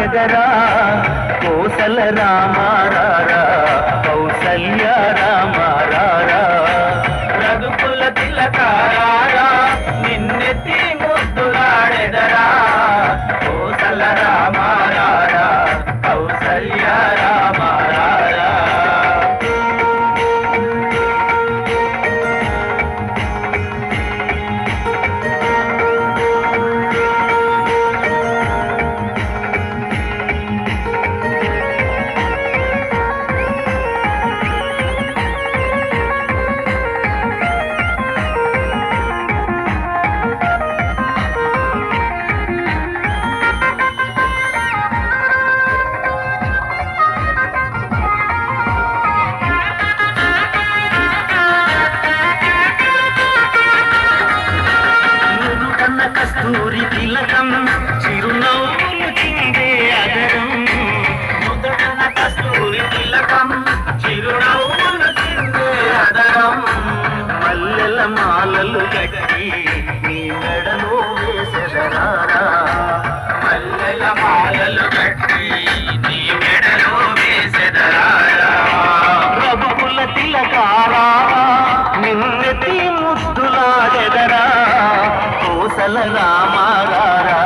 ముద్దులాడెదరా కోసల రామారారా కౌసల్య రామారారా రఘుకుల తిలకారారా నిన్నెత్తి ముద్దులాడెదరా కోసల రామారారా కౌసల్య రామారారా కస్తూరి తిలకం చిరునవ్వులు చిందే అదరం ముదటన కస్తూరి తిలకం చిరునవ్వులు చిందే అదరం మల్లెల మాలలు గట్టి నీ మెడలో వేసెదరారా మల్లెల మాలలు గట్టి నీ మెడలో వేసెదరారా రఘుకుల తిలకారా నిన్నెత్తి ముద్దులాడెదరా కోసల రామారారా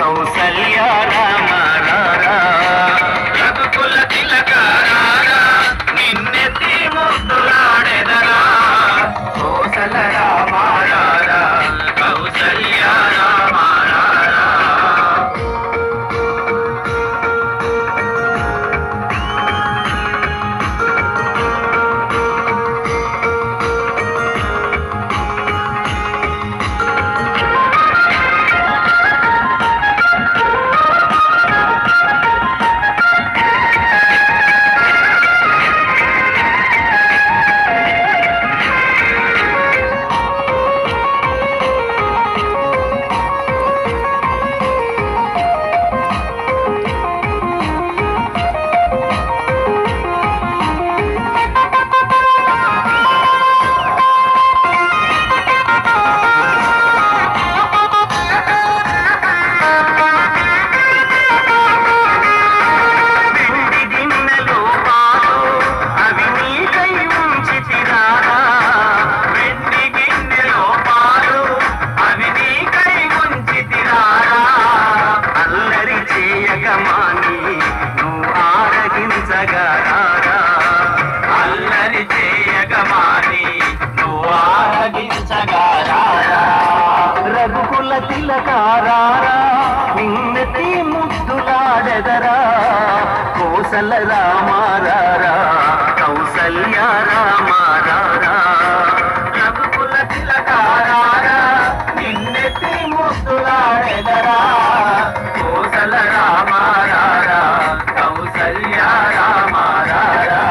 కౌసల్య రామారారా రఘుకుల తిలకారారా నిన్నెత్తి ముద్దులాడెదరా కోసల రామారారా కౌసల్య రామారారా అల్లరి చేయగమాని నువ్వు ఆరగించగారారా రఘుకుల తిలకారారా నిన్నెత్తి ముద్దులాడెదరా కోసల రామారారా కౌసల్య రామారారా రఘుకుల తిలకారారా నిన్నెత్తి ముద్దులాడెదరా కోసల రామారారా కౌసల్య రామారారా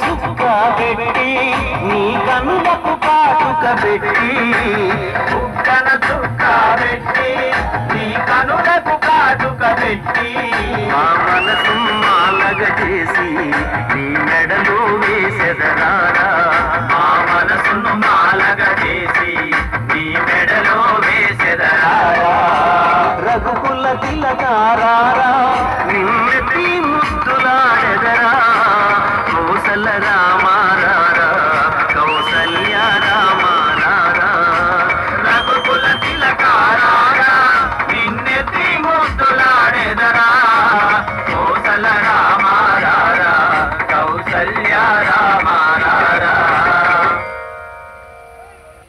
చుక్క పెట్టి నీ కనులకు కాటుక పెట్టి చుక్కన చుక్క పెట్టి నీ కనులకు కాటుక పెట్టి మా మనసు మాలగ చేసి